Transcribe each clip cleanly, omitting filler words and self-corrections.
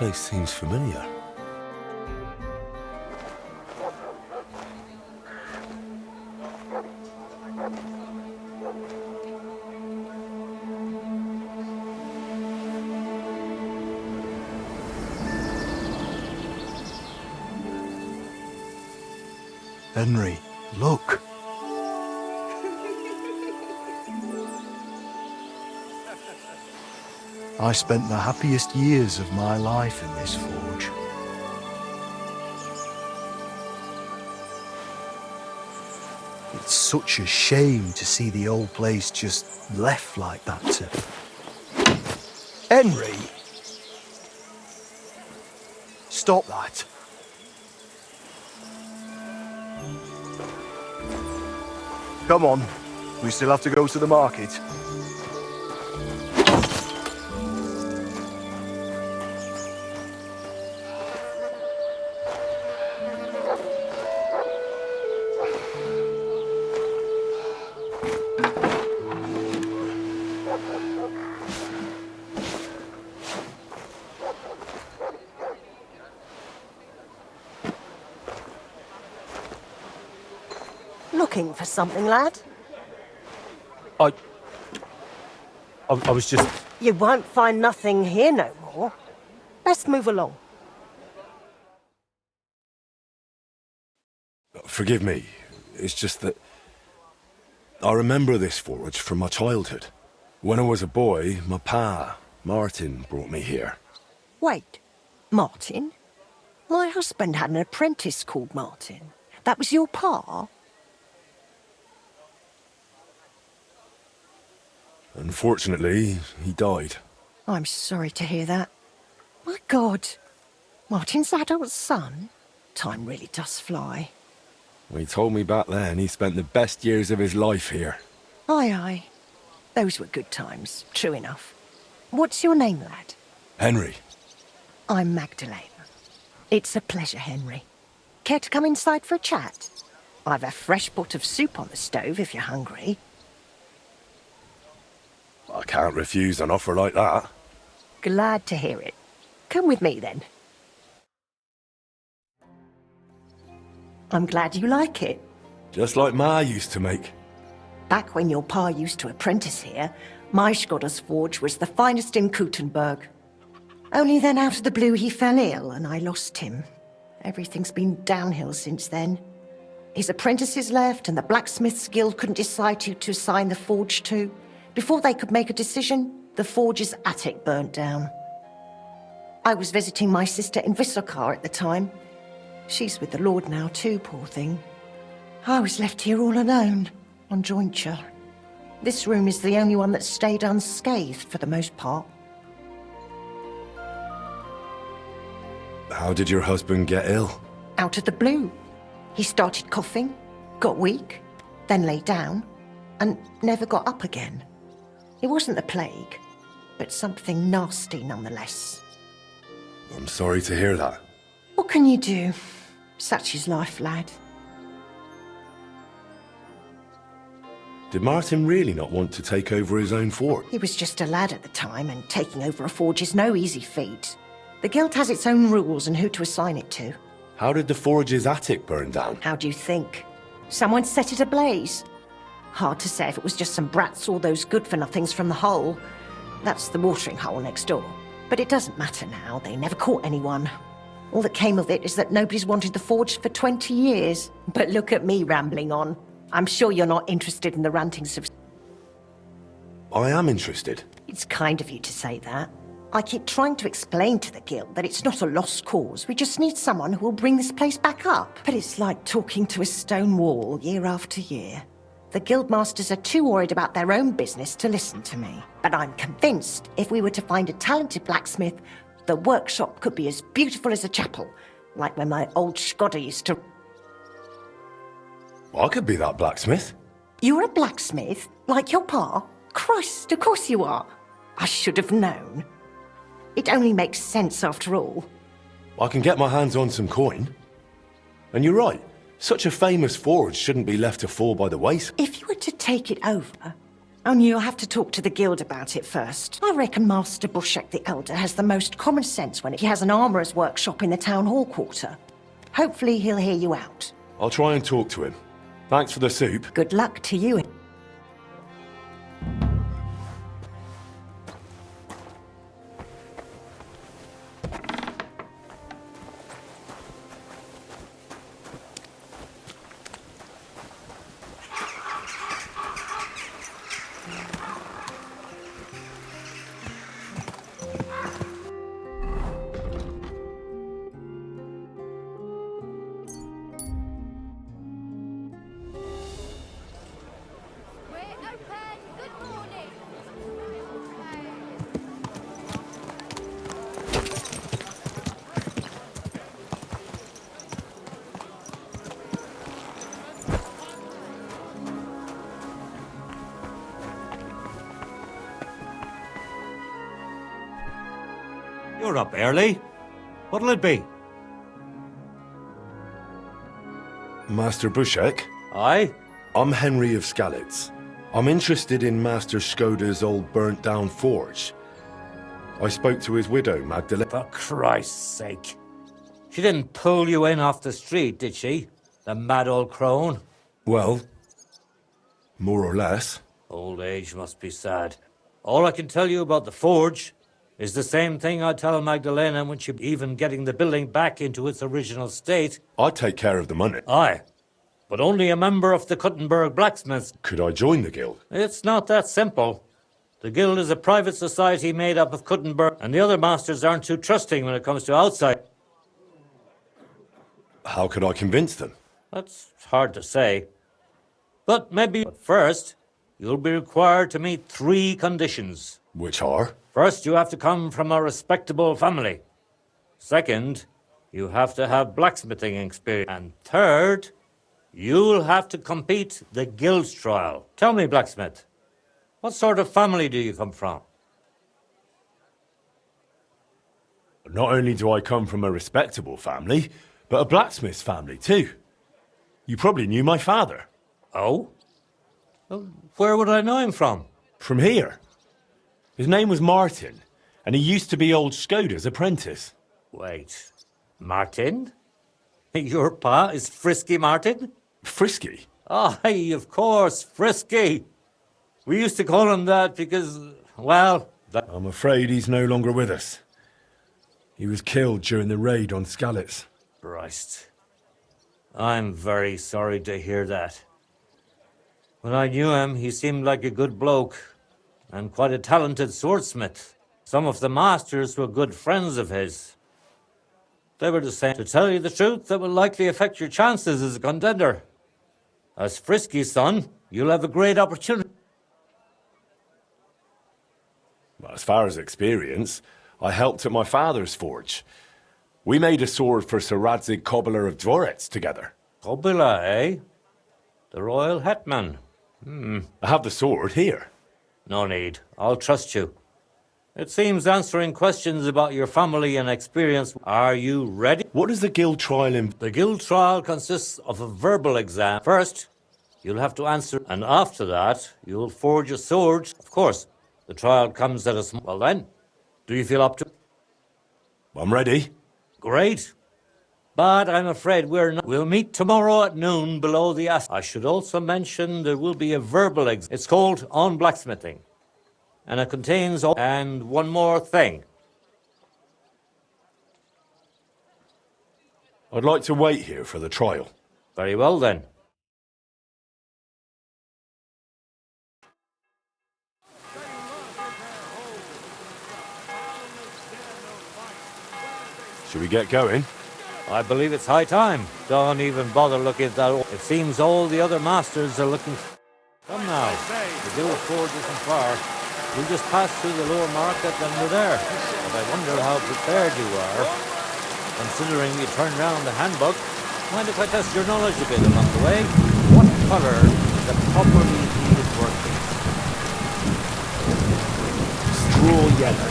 place seems familiar. Henry, look. I spent the happiest years of my life in this forge. It's such a shame to see the old place just left like that to... Henry! Stop that. Come on, we still have to go to the market. Looking for something, lad? I was just... You won't find nothing here no more. Best move along. Forgive me. It's just that... I remember this forge from my childhood. When I was a boy, my pa, Martin, brought me here. Wait, Martin? My husband had an apprentice called Martin. That was your pa? Unfortunately, he died. I'm sorry to hear that. My God, Martin's adult son? Time really does fly. He told me back then he spent the best years of his life here. Aye, aye. Those were good times, true enough. What's your name, lad? Henry. I'm Magdalena. It's a pleasure, Henry. Care to come inside for a chat? I've a fresh pot of soup on the stove if you're hungry. I can't refuse an offer like that. Glad to hear it. Come with me, then. I'm glad you like it. Just like Ma used to make. Back when your pa used to apprentice here, my Skodder's forge was the finest in Kuttenberg. Only then out of the blue he fell ill and I lost him. Everything's been downhill since then. His apprentices left and the blacksmith's guild couldn't decide who to assign the forge to. Before they could make a decision, the forge's attic burnt down. I was visiting my sister in Visokar at the time. She's with the Lord now too, poor thing. I was left here all alone, on jointure. This room is the only one that stayed unscathed for the most part. How did your husband get ill? Out of the blue. He started coughing, got weak, then lay down, and never got up again. It wasn't the plague, but something nasty nonetheless. I'm sorry to hear that. What can you do? Such is life, lad. Did Martin really not want to take over his own fort? He was just a lad at the time, and taking over a forge is no easy feat. The guild has its own rules and who to assign it to. How did the forge's attic burn down? How do you think? Someone set it ablaze. Hard to say if it was just some brats or those good-for-nothings from the hole. That's the watering hole next door. But it doesn't matter now, they never caught anyone. All that came of it is that nobody's wanted the forge for 20 years. But look at me rambling on. I'm sure you're not interested in the rantings of... I am interested. It's kind of you to say that. I keep trying to explain to the guild that it's not a lost cause. We just need someone who will bring this place back up. But it's like talking to a stone wall year after year. The guildmasters are too worried about their own business to listen to me. But I'm convinced if we were to find a talented blacksmith, the workshop could be as beautiful as a chapel, like when my old Skodder used to... I could be that blacksmith. You're a blacksmith? Like your pa? Christ, of course you are. I should have known. It only makes sense after all. I can get my hands on some coin. And you're right. Such a famous forge shouldn't be left to fall by the wayside. If you were to take it over, Only you'll have to talk to the guild about it first. I reckon Master Bushek the Elder has the most common sense when he has an armourer's workshop in the town hall quarter. Hopefully he'll hear you out. I'll try and talk to him. Thanks for the soup. Good luck to you. You're up early. What'll it be? Master Bushek? Aye? I'm Henry of Skalitz. I'm interested in Master Skoda's old burnt-down forge. I spoke to his widow, Magdalena. For Christ's sake. She didn't pull you in off the street, did she? The mad old crone? Well, more or less. Old age must be sad. All I can tell you about the forge is the same thing I tell Magdalena when she even getting the building back into its original state. I'd take care of the money. Aye, but only a member of the Kuttenberg blacksmiths. Could I join the guild? It's not that simple. The guild is a private society made up of Kuttenberg, and the other masters aren't too trusting when it comes to outside. How could I convince them? That's hard to say. But maybe first, you'll be required to meet 3 conditions. Which are? First, you have to come from a respectable family. Second, you have to have blacksmithing experience. And third, you'll have to compete the guild's trial. Tell me, blacksmith, what sort of family do you come from? Not only do I come from a respectable family, but a blacksmith's family too. You probably knew my father. Oh? Well, where would I know him from? From here. His name was Martin, and he used to be old Skoda's apprentice. Wait, Martin? Your pa is Frisky Martin? Frisky? Aye, of course, Frisky. We used to call him that because, well... I'm afraid he's no longer with us. He was killed during the raid on Skalitz. Christ. I'm very sorry to hear that. When I knew him, he seemed like a good bloke and quite a talented swordsmith. Some of the masters were good friends of his. They were saying, to tell you the truth, that will likely affect your chances as a contender. As Frisky's son, you'll have a great opportunity. Well, as far as experience, I helped at my father's forge. We made a sword for Sir Radzig Cobbler of Dvorets together. Kobila, eh? The royal hetman. I have the sword here. No need. I'll trust you. It seems answering questions about your family and experience. Are you ready? What is the guild trial in... The guild trial consists of a verbal exam. First, you'll have to answer, and after that, you'll forge a sword. Of course, the trial comes at a small... Well then, do you feel up to... I'm ready. Great. But I'm afraid we're not... We'll meet tomorrow at noon below the... I should also mention there will be a verbal exam. It's called On Blacksmithing. And it contains... And one more thing. I'd like to wait here for the trial. Very well then. Should we get going? I believe it's high time. Don't even bother looking at that. It seems all the other masters are looking... Come now. The guild forge isn't far. We'll just pass through the lower market and we're there. But I wonder how prepared you are. Considering you turned round the handbook, mind if I test your knowledge a bit along the way? What colour is a properly heated workpiece? Straw yellow.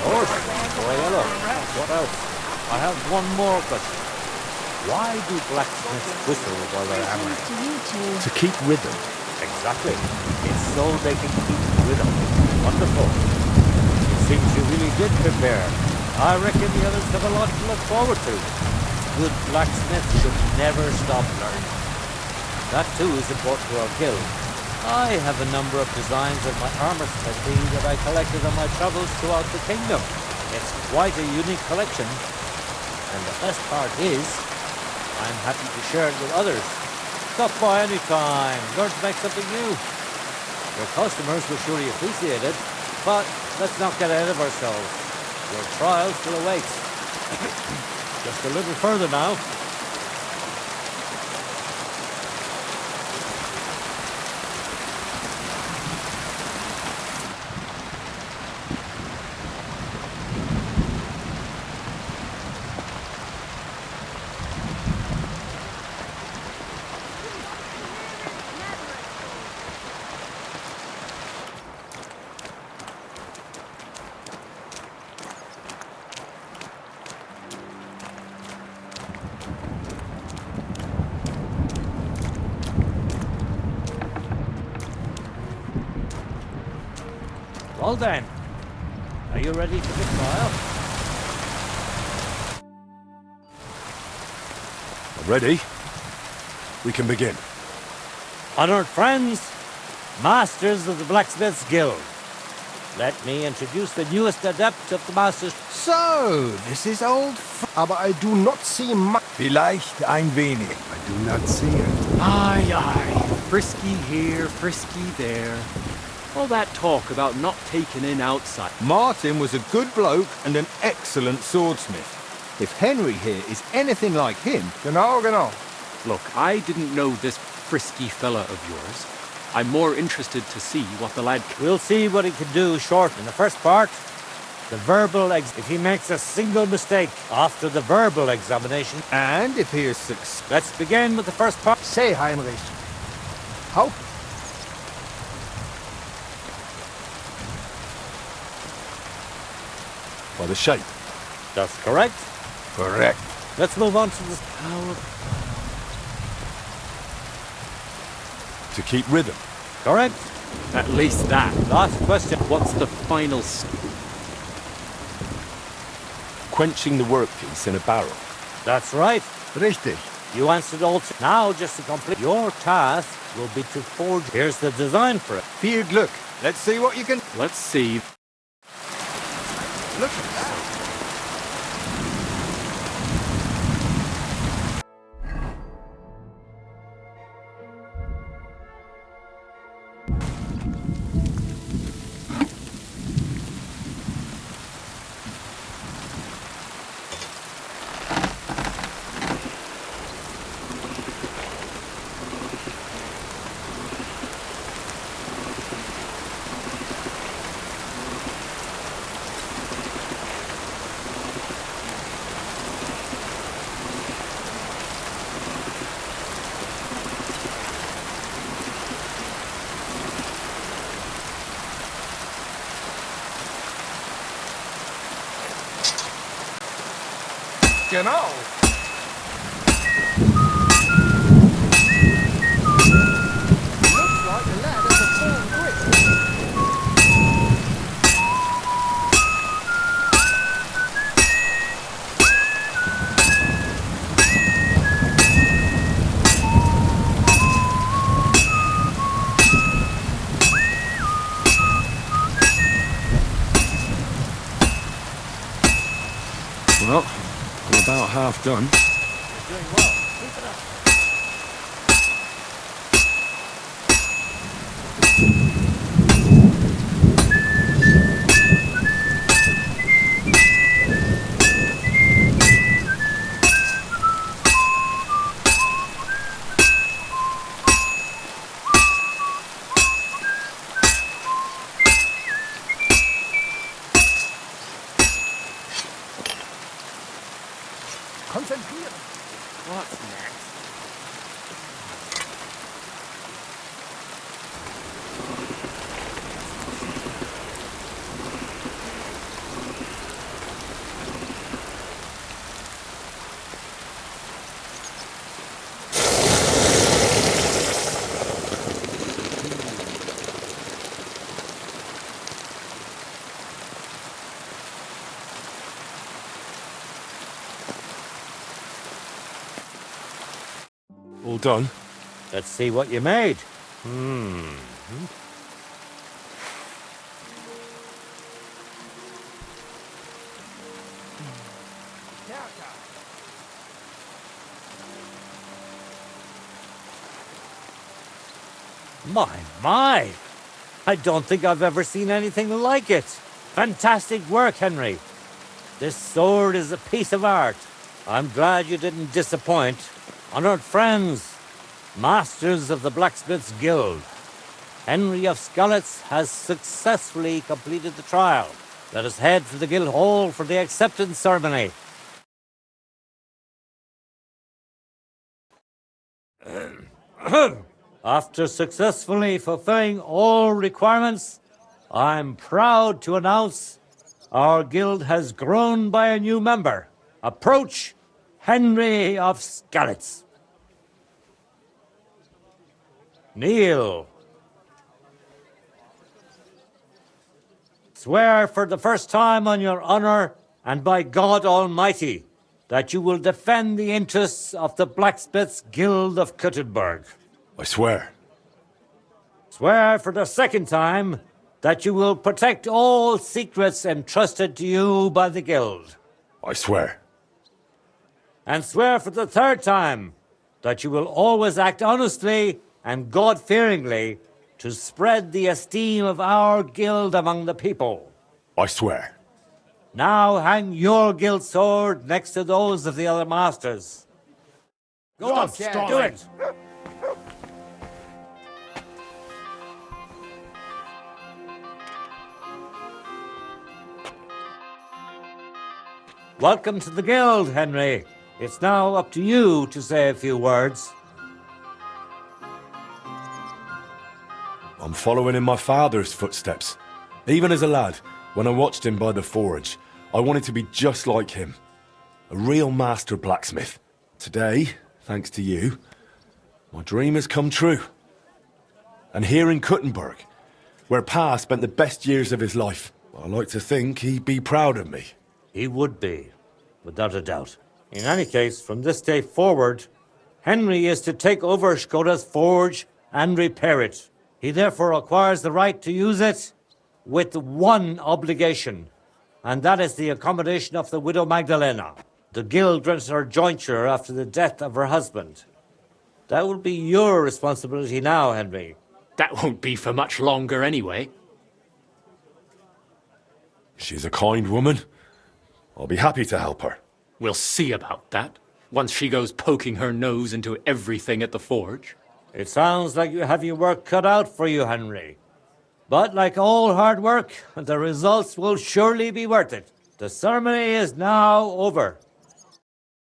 Horse. Or yellow. What else? I have one more question. Why do blacksmiths whistle while they're hammering? To keep rhythm. Exactly. It's so they can keep with them. Wonderful. It seems you really did prepare. I reckon the others have a lot to look forward to. Good blacksmiths should never stop learning. That too is important to our guild. I have a number of designs of my armor smithy that I collected on my travels throughout the kingdom. It's quite a unique collection, and the best part is, I'm happy to share it with others. Stop by any time, learn to make something new. Your customers will surely appreciate it, but let's not get ahead of ourselves. Your trial still awaits. Just a little further now. Well then, are you ready for the trial? Ready? We can begin. Honored friends, masters of the Blacksmiths Guild, let me introduce the newest adept of the masters. So, this is old aber I do not see much. Vielleicht ein wenig. I do not see it. Aye, aye. Frisky here, frisky there. All that talk about not taking in outside. Martin was a good bloke and an excellent swordsmith. If Henry here is anything like him... Genau, genau. Look, I didn't know this frisky fella of yours. I'm more interested to see what the lad can. We'll see what he can do short in the first part. The verbal if he makes a single mistake after the verbal examination. And if he is successful... Let's begin with the first part. Say, Heinrich. How... By the shape. That's correct. Correct. Let's move on to the power. To keep rhythm. Correct. At least that. Last question. What's the final... Quenching the workpiece in a barrel. That's right. Richtig. You answered all. Now, just to complete, your task will be to forge. Here's the design for it. Viel Glück. Let's see what you can... Let's see. Look at that. Genau. Looks like the lad has a firm grip. Well, I'm about half done. You're doing well. Keep it up. Konzentrieren. What's next? done. Let's see what you made. My! I don't think I've ever seen anything like it. Fantastic work, Henry. This sword is a piece of art. I'm glad you didn't disappoint. Honored friends, masters of the Blacksmith's Guild, Henry of Skalitz has successfully completed the trial. Let us head for the guild hall for the acceptance ceremony. After successfully fulfilling all requirements, I'm proud to announce our guild has grown by a new member. Approach Henry of Skalitz. Kneel. Swear for the first time on your honor and by God Almighty that you will defend the interests of the Blacksmiths Guild of Kuttenberg. I swear. Swear for the second time that you will protect all secrets entrusted to you by the Guild. I swear. And swear for the third time that you will always act honestly and God-fearingly to spread the esteem of our guild among the people. I swear. Now hang your guild sword next to those of the other masters. Go on, do it! Welcome to the guild, Henry. It's now up to you to say a few words. I'm following in my father's footsteps. Even as a lad, when I watched him by the forge, I wanted to be just like him. A real master blacksmith. Today, thanks to you, my dream has come true. And here in Kuttenberg, where Pa spent the best years of his life, I like to think he'd be proud of me. He would be, without a doubt. In any case, from this day forward, Henry is to take over Skoda's forge and repair it. He therefore acquires the right to use it with one obligation, and that is the accommodation of the widow Magdalena. The guild rents her jointure after the death of her husband. That will be your responsibility now, Henry. That won't be for much longer anyway. She's a kind woman. I'll be happy to help her. We'll see about that, once she goes poking her nose into everything at the forge. It sounds like you have your work cut out for you, Henry. But like all hard work, the results will surely be worth it. The ceremony is now over.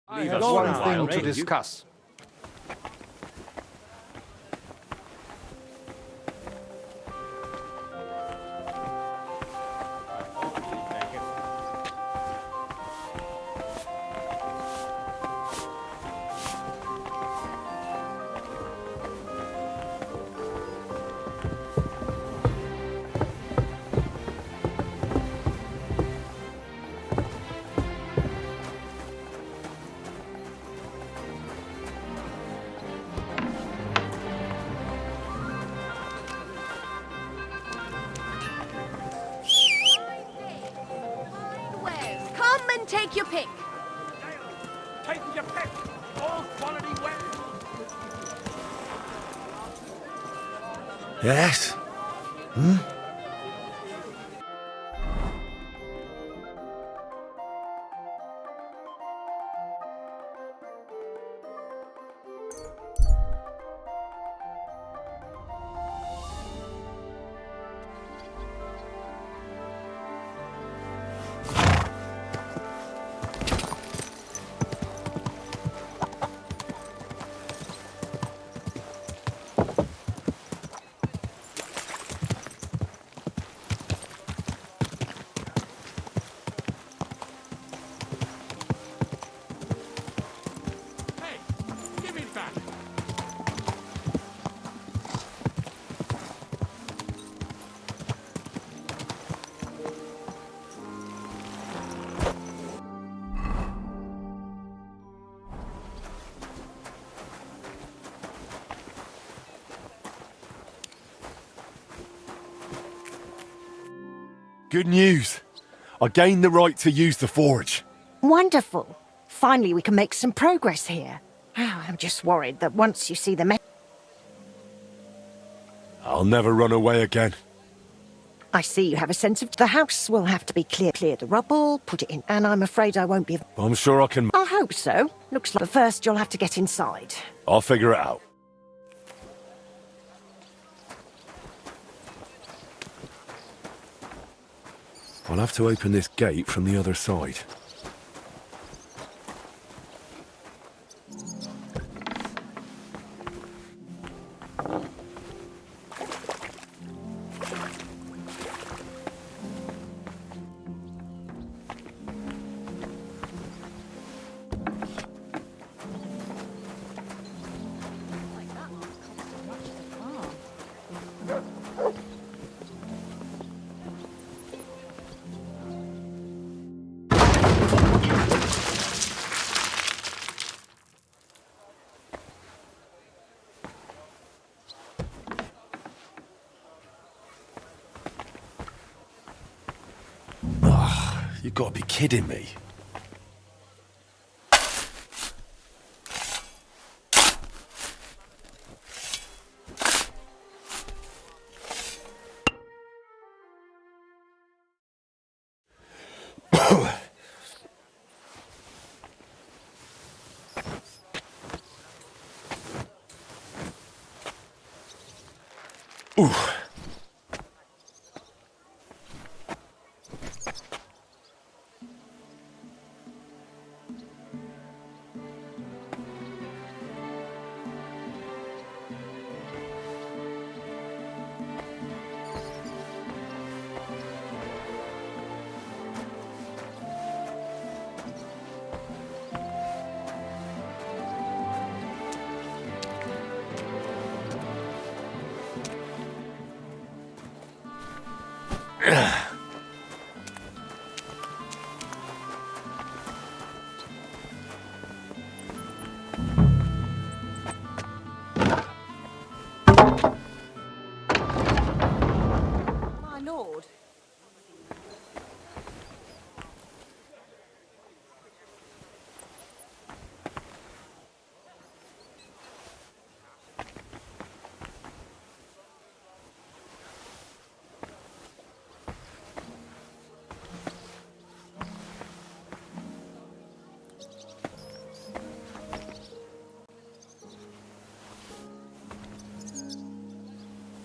I have one thing to discuss. Come and take your pick. Take your pick. All quality weapons. Yes? Good news. I gained the right to use the forge. Wonderful. Finally, we can make some progress here. I'm just worried that once you see the I'll never run away again. I see you have a sense of the house will have to be clear the rubble, put it in, and I'm afraid I won't be... I'm sure I can... I hope so. Looks like... But first, you'll have to get inside. I'll figure it out. I'll have to open this gate from the other side. You've got to be kidding me. Ooh. My lord.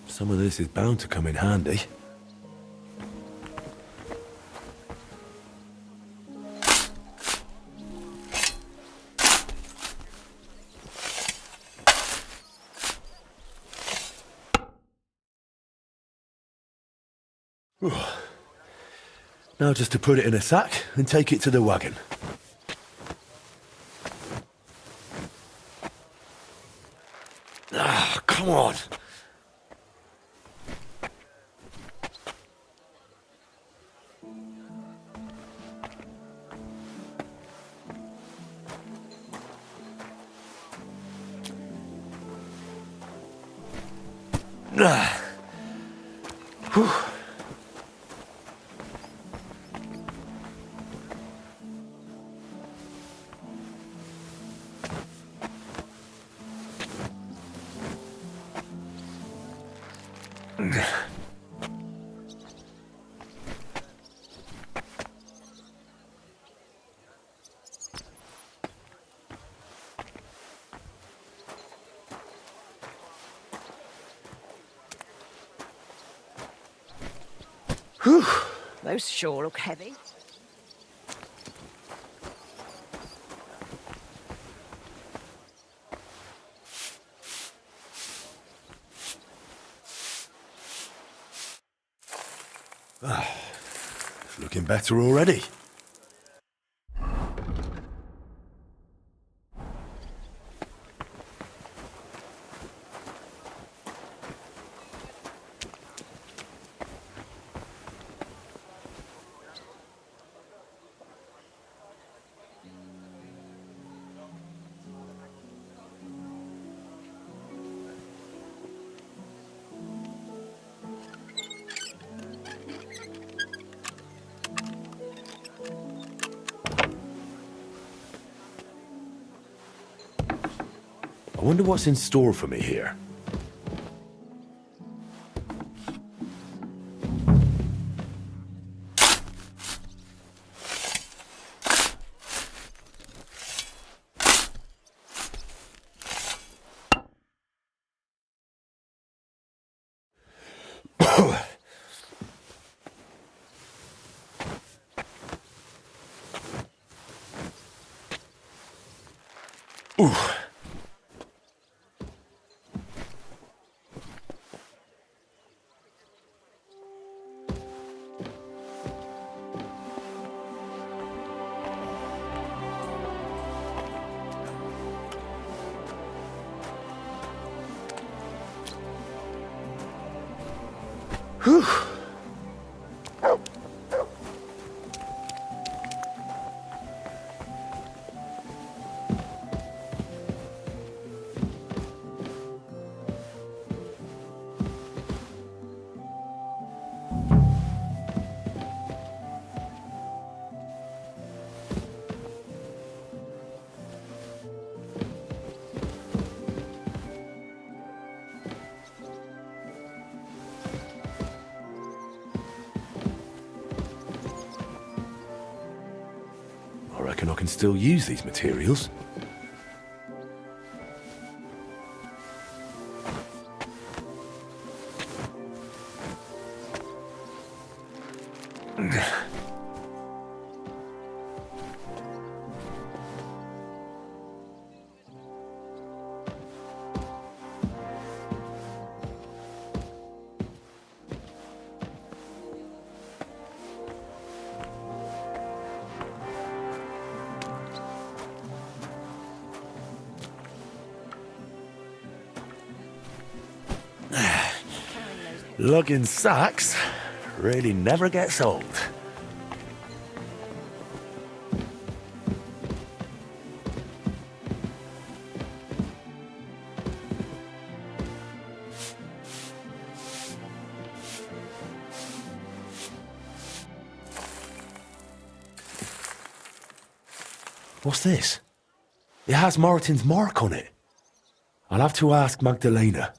Some of this is bound to come in handy. Now just to put it in a sack and take it to the wagon. Ah, come on. Ah. Whew. Whew. Those sure look heavy. It's looking better already. I wonder what's in store for me here. Whew. I reckon I can still use these materials. Lugging sacks really never gets old. What's this? It has Martin's mark on it. I'll have to ask Magdalena.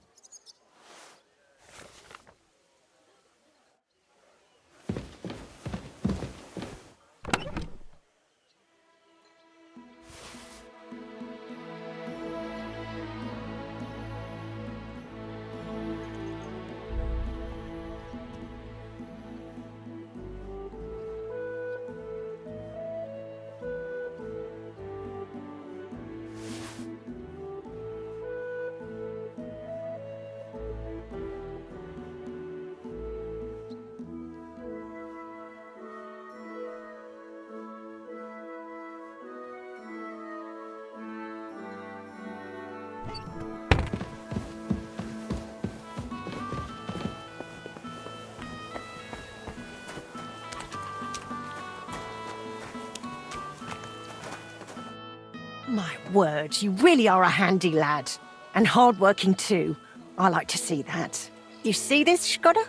My word, you really are a handy lad. And hard-working too. I like to see that. You see this, Skoda?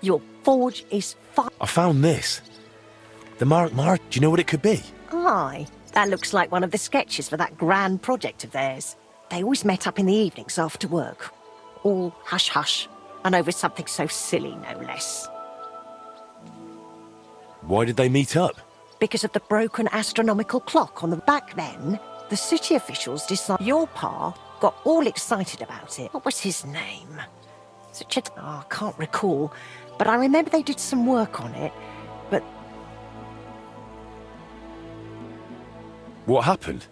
Your forge is fine. I found this. The Mark. Do you know what it could be? Aye, that looks like one of the sketches for that grand project of theirs. They always met up in the evenings after work. All hush-hush, and over something so silly, no less. Why did they meet up? Because of the broken astronomical clock on the back then, the city officials decided your pa got all excited about it. What was his name? Such a... Oh, I can't recall. But I remember they did some work on it. But... What happened?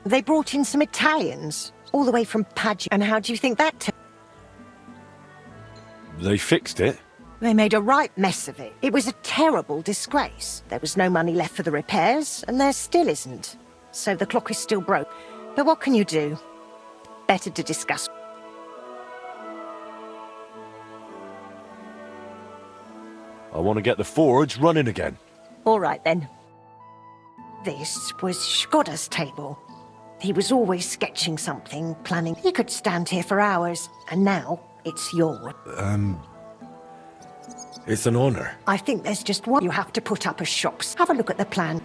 They brought in some Italians, all the way from Padua. And how do you think that turned? They fixed it. They made a right mess of it. It was a terrible disgrace. There was no money left for the repairs, and there still isn't. So the clock is still broke. But what can you do? Better to discuss. I want to get the forge running again. All right, then. This was Skoda's table. He was always sketching something, planning. He could stand here for hours, and now it's yours. It's an honor. I think there's just one you have to put up as shops. Have a look at the plan.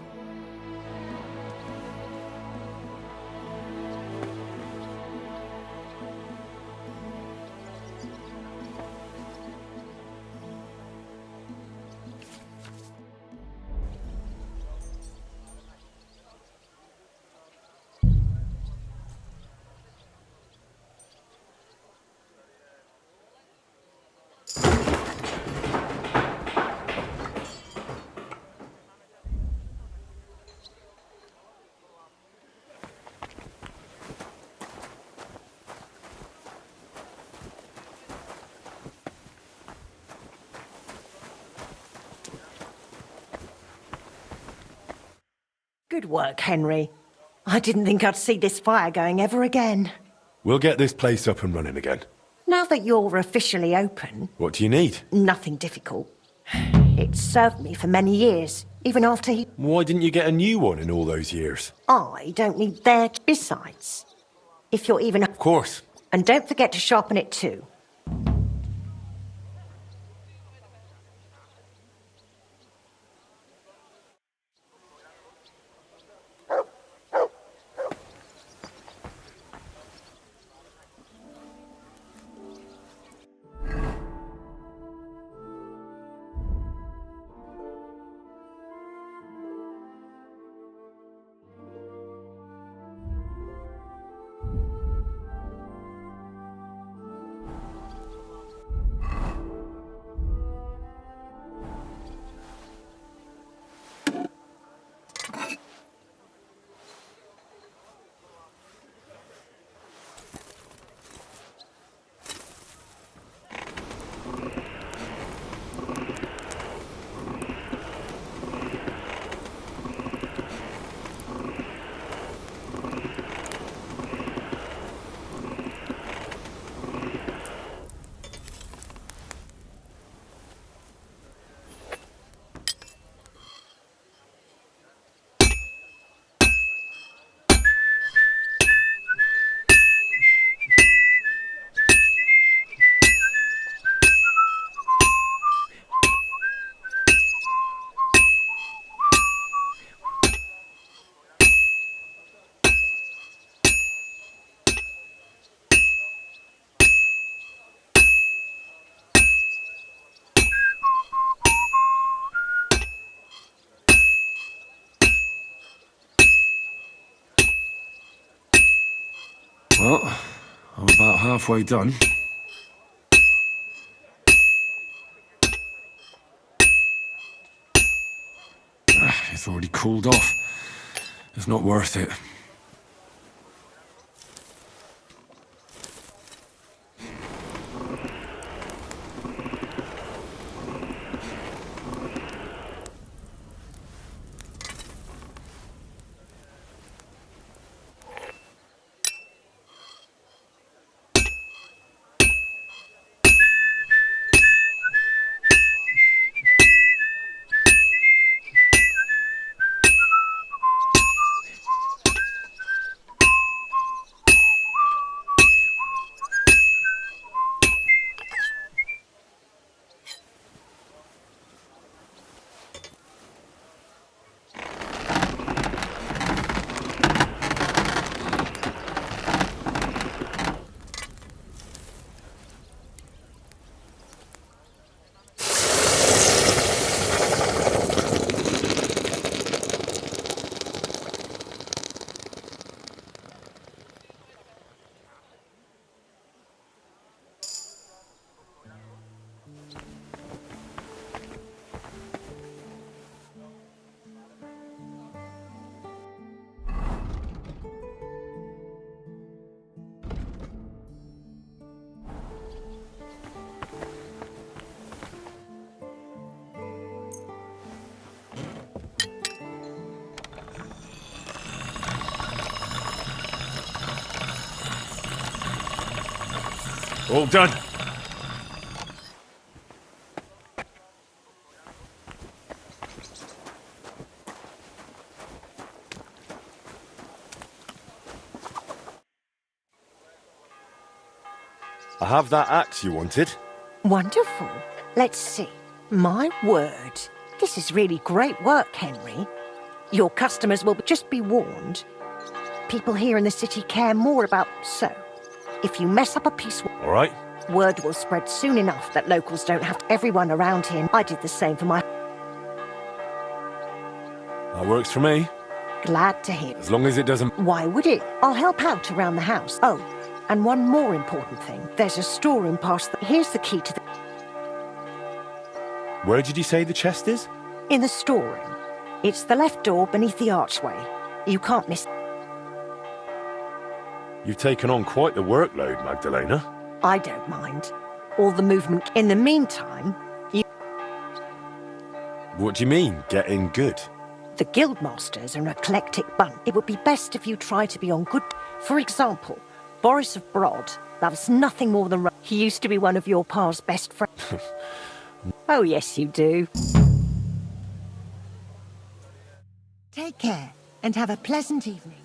Good work, Henry. I didn't think I'd see this fire going ever again. We'll get this place up and running again. Now that you're officially open, What do you need? nothing difficult. It's served me for many years, even after he... Why didn't you get a new one in all those years? I don't need their... Besides, if you're even... Of course. And don't forget to sharpen it too. Well, I'm about halfway done. It's already cooled off. It's not worth it. All done. I have that axe you wanted. Wonderful. Let's see. My word. This is really great work, Henry. Your customers will just be warned. People here in the city care more about... So, if you mess up a piece... All right. Word will spread soon enough that locals don't have everyone around here. I did the same for my... That works for me. Glad to hear. As long as it doesn't... Why would it? I'll help out around the house. Oh, and one more important thing. There's a storeroom past the... Here's the key to the... Where did you say the chest is? In the storeroom. It's the left door beneath the archway. You can't miss... You've taken on quite the workload, Magdalena. I don't mind. All the movement. In the meantime, you... What do you mean, getting good? The guildmasters are an eclectic bunch. It would be best if you try to be on good... For example, Boris of Brod loves nothing more than... He used to be one of your pa's best friends. Oh, yes, you do. Take care, and have a pleasant evening.